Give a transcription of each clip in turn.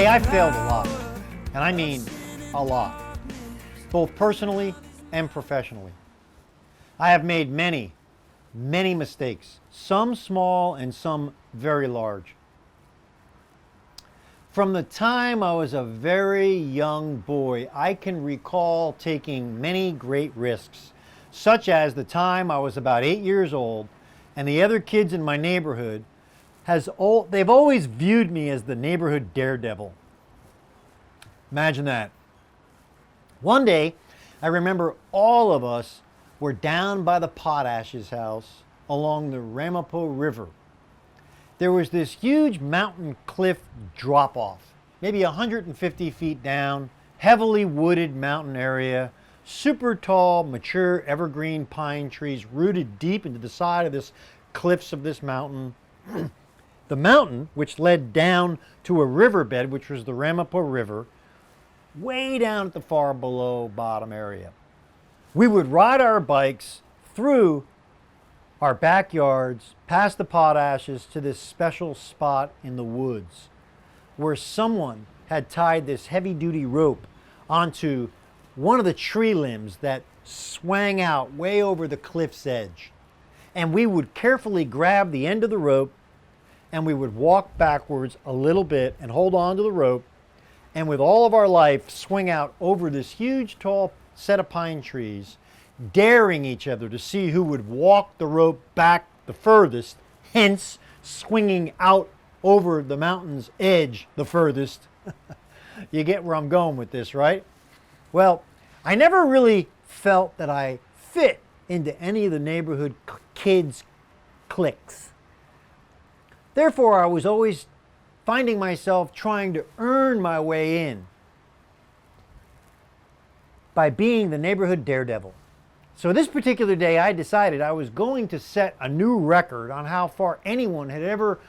I've failed a lot, and I mean a lot, both personally and professionally. I have made many mistakes, some small and some very large. From the time I was a very young boy, I can recall taking many great risks, such as the time I was about 8 years old and the other kids in my neighborhood they've always viewed me as the neighborhood daredevil. Imagine that. One day, I remember all of us were down by the Potash's house along the Ramapo River. There was this huge mountain cliff drop-off, maybe 150 feet down, heavily wooded mountain area, super tall, mature evergreen pine trees rooted deep into the side of this cliffs of this mountain. The mountain, which led down to a riverbed, which was the Ramapo River, way down at the far below bottom area. We would ride our bikes through our backyards, past the Potash's, to this special spot in the woods where someone had tied this heavy-duty rope onto one of the tree limbs that swang out way over the cliff's edge. And we would carefully grab the end of the rope and we would walk backwards a little bit and hold on to the rope and with all of our life swing out over this huge tall set of pine trees, daring each other to see who would walk the rope back the furthest, hence swinging out over the mountain's edge the furthest. You get where I'm going with this, right? Well, I never really felt that I fit into any of the neighborhood kids' cliques. Therefore, I was always finding myself trying to earn my way in by being the neighborhood daredevil. So this particular day, I decided I was going to set a new record on how far anyone had ever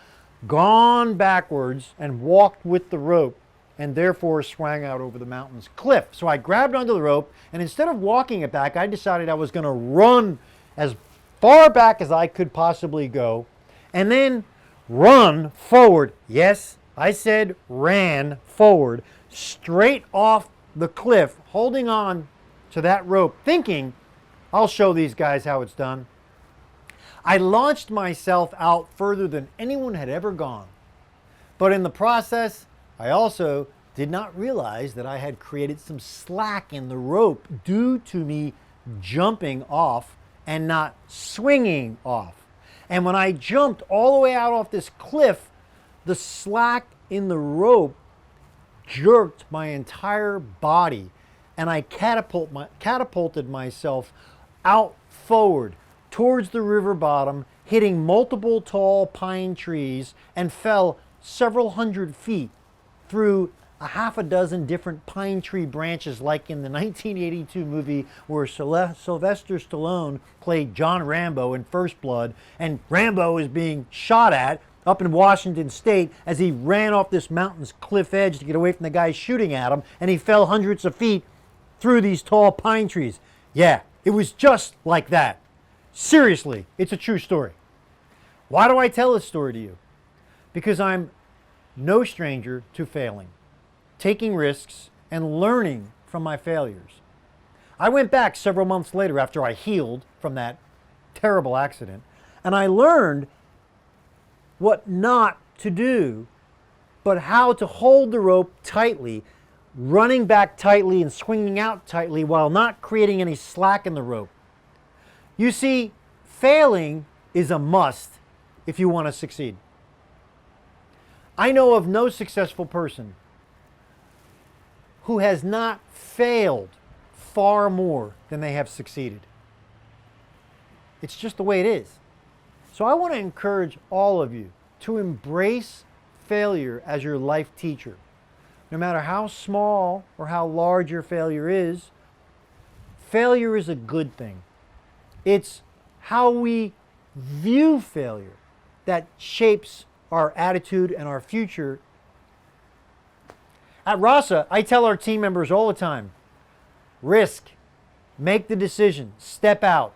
gone backwards and walked with the rope and therefore swang out over the mountain's cliff. So I grabbed onto the rope, and instead of walking it back, I decided I was going to run as far back as I could possibly go and then run forward. Yes, I said ran forward, straight off the cliff, holding on to that rope, thinking, I'll show these guys how it's done. I launched myself out further than anyone had ever gone. But in the process, I also did not realize that I had created some slack in the rope due to me jumping off and not swinging off. And when I jumped all the way out off this cliff, the slack in the rope jerked my entire body and I catapulted myself out forward towards the river bottom, hitting multiple tall pine trees, and fell several hundred feet through a half a dozen different pine tree branches, like in the 1982 movie where Sylvester Stallone played John Rambo in First Blood, and Rambo is being shot at up in Washington State as he ran off this mountain's cliff edge to get away from the guy shooting at him, and he fell hundreds of feet through these tall pine trees. Yeah, it was just like that. Seriously, it's a true story. Why do I tell this story to you? Because I'm no stranger to failing, taking risks, and learning from my failures. I went back several months later after I healed from that terrible accident, and I learned what not to do, but how to hold the rope tightly, running back tightly and swinging out tightly while not creating any slack in the rope. You see, failing is a must if you want to succeed. I know of no successful person who has not failed far more than they have succeeded. It's just the way it is. So I want to encourage all of you to embrace failure as your life teacher. No matter how small or how large your failure is a good thing. It's how we view failure that shapes our attitude and our future. At Rasa, I tell our team members all the time, risk, make the decision, step out.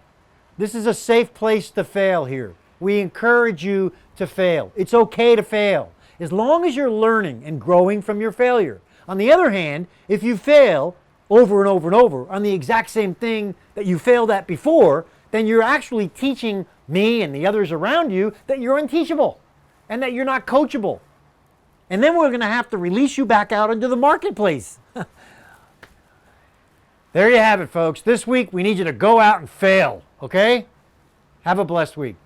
This is a safe place to fail here. We encourage you to fail. It's okay to fail. as long as you're learning and growing from your failure. On the other hand, if you fail over and over and over on the exact same thing that you failed at before, then you're actually teaching me and the others around you that you're unteachable and that you're not coachable. And then we're going to have to release you back out into the marketplace. There you have it, folks. This week we need you to go out and fail, okay? Have a blessed week.